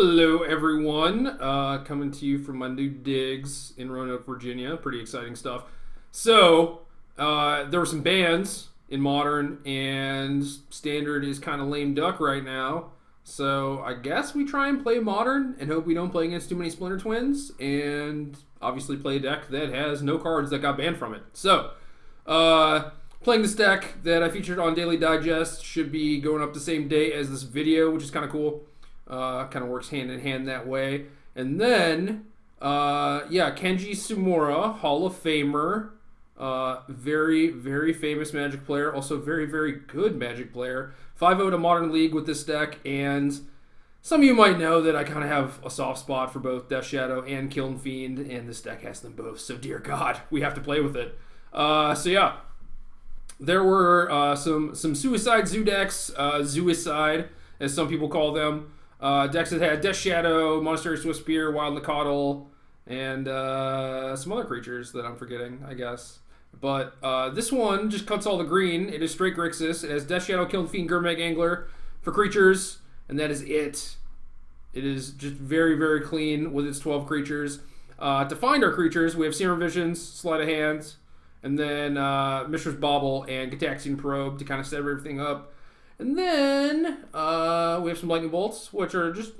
Hello, everyone. Coming to you from my new digs in Roanoke, Virginia. Pretty exciting stuff. So, there were some bans in Modern, and Standard is kind of lame duck right now. So, I guess we try and play Modern and hope we don't play against too many Splinter Twins, and obviously play a deck that has no cards that got banned from it. So, playing this deck that I featured on Daily Digest should be going up the same day as this video, which is kind of cool. Kind of works hand in hand that way. And then, Kenji Sumura, Hall of Famer, very, very famous Magic player, also very, very good Magic player. 5-0 to Modern League with this deck, and some of you might know that I kind of have a soft spot for both Death Shadow and Kiln Fiend, and this deck has them both, so dear God, we have to play with it. There were some Suicide Zoo decks, Zooicide, as some people call them. Decks that had Death Shadow, Monastery Swiftspear, Wild Nacatl, and some other creatures that I'm forgetting, I guess. But this one just cuts all the green. It is straight Grixis. It has Death Shadow, Kiln Fiend, Gurmag Angler for creatures, and that is it. It is just very, very clean with its 12 creatures. To find our creatures, we have Serum Visions, Sleight of Hand, and then Mishra's Bauble and Gataxian Probe to kind of set everything up. And then we have some Lightning Bolts, which are just,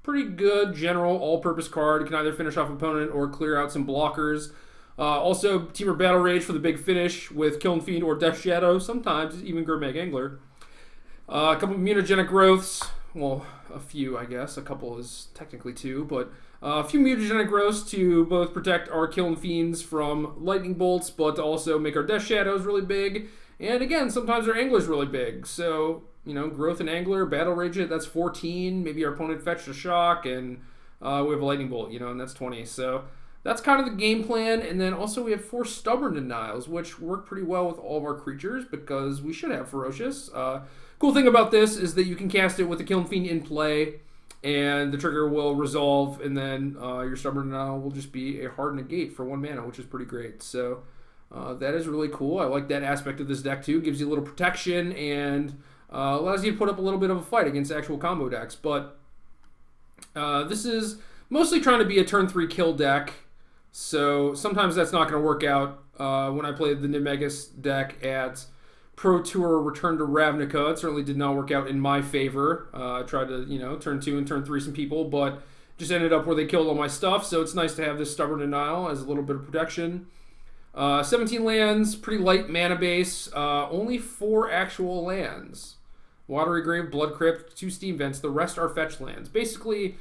pretty good general all-purpose card. You can either finish off opponent or clear out some blockers. Also, Teamer Battle Rage for the big finish with Kiln Fiend or Death Shadow. Sometimes even Gurmag Angler. A couple of mutagenic growths. Well, a few, I guess. A couple is technically two, but a few mutagenic growths to both protect our Kiln Fiends from Lightning Bolts, but to also make our Death Shadows really big. And again, sometimes our Angler's really big. So, Growth and Angler, Battle Rage it, that's 14. Maybe our opponent fetched a Shock, and we have a Lightning Bolt, and that's 20. So that's kind of the game plan. And then also we have 4 Stubborn Denials, which work pretty well with all of our creatures because we should have Ferocious. Cool thing about this is that you can cast it with the Kiln Fiend in play, and the trigger will resolve, and then your Stubborn Denial will just be a hard negate for 1 mana, which is pretty great. So that is really cool. I like that aspect of this deck too. Gives you a little protection and allows you to put up a little bit of a fight against actual combo decks. But this is mostly trying to be a turn 3 kill deck. So sometimes that's not going to work out. When I played the Nimegas deck at Pro Tour Return to Ravnica, it certainly did not work out in my favor. I tried to, turn 2 and turn 3 some people, but just ended up where they killed all my stuff. So it's nice to have this Stubborn Denial as a little bit of protection. 17 lands, pretty light mana base, only 4 actual lands. Watery Grave, Blood Crypt, 2 Steam Vents, the rest are fetch lands. Basically,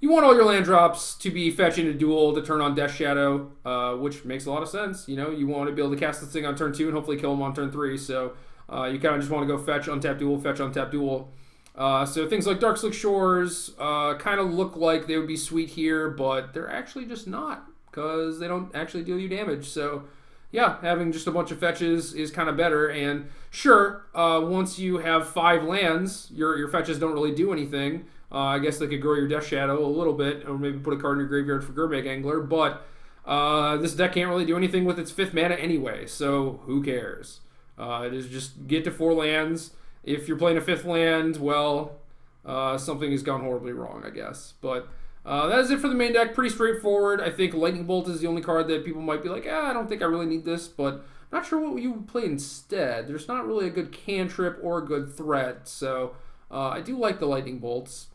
you want all your land drops to be fetch into duel to turn on Death Shadow, which makes a lot of sense. You want to be able to cast this thing on turn 2 and hopefully kill him on turn 3, so you kind of just want to go fetch, untap duel, fetch, untap duel. So things like Darkslick Shores kind of look like they would be sweet here, but they're actually just not, because they don't actually deal you damage. So yeah, having just a bunch of fetches is kind of better. And sure, once you have 5 lands, your fetches don't really do anything. I guess they could grow your Death Shadow a little bit, or maybe put a card in your graveyard for Gurmag Angler, but this deck can't really do anything with its 5th mana anyway, so who cares? It is just get to 4 lands. If you're playing a 5th land, well, something has gone horribly wrong, I guess. But that is it for the main deck. Pretty straightforward. I think Lightning Bolt is the only card that people might be like, I don't think I really need this, but I'm not sure what you would play instead. There's not really a good cantrip or a good threat, so I do like the Lightning Bolts.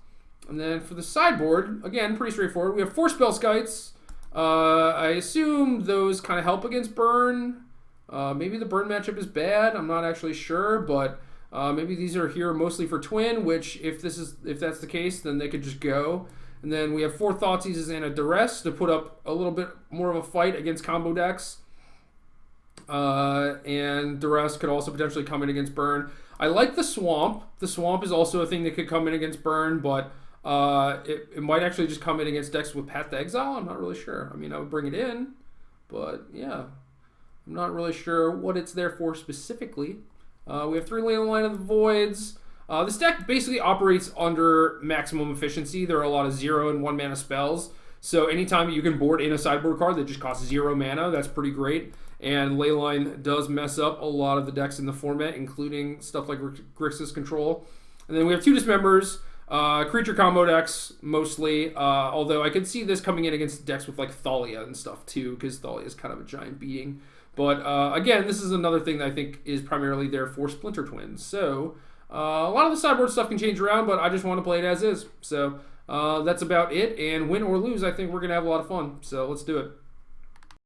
And then for the sideboard, again, pretty straightforward. We have 4 Spellskites. I assume those kind of help against burn. Maybe the burn matchup is bad. I'm not actually sure, but maybe these are here mostly for Twin, which if that's the case, then they could just go. And then we have 4 Thoughtseizes and a Duress to put up a little bit more of a fight against combo decks. And Duress could also potentially come in against burn. I like the Swamp. The Swamp is also a thing that could come in against burn, but it might actually just come in against decks with Path to Exile. I'm not really sure. I mean, I would bring it in, but yeah. I'm not really sure what it's there for specifically. We have 3 Line of the Voids. This deck basically operates under maximum efficiency. There are a lot of 0 and 1 mana spells. So anytime you can board in a sideboard card that just costs 0 mana, that's pretty great. And Leyline does mess up a lot of the decks in the format, including stuff like Grixis Control. And then we have 2 Dismembers. Creature combo decks, mostly. Although I could see this coming in against decks with, like, Thalia and stuff, too, because Thalia is kind of a giant beating. But, again, this is another thing that I think is primarily there for Splinter Twins. So, a lot of the sideboard stuff can change around, but I just want to play it as is. So, that's about it. And win or lose, I think we're going to have a lot of fun. So, let's do it.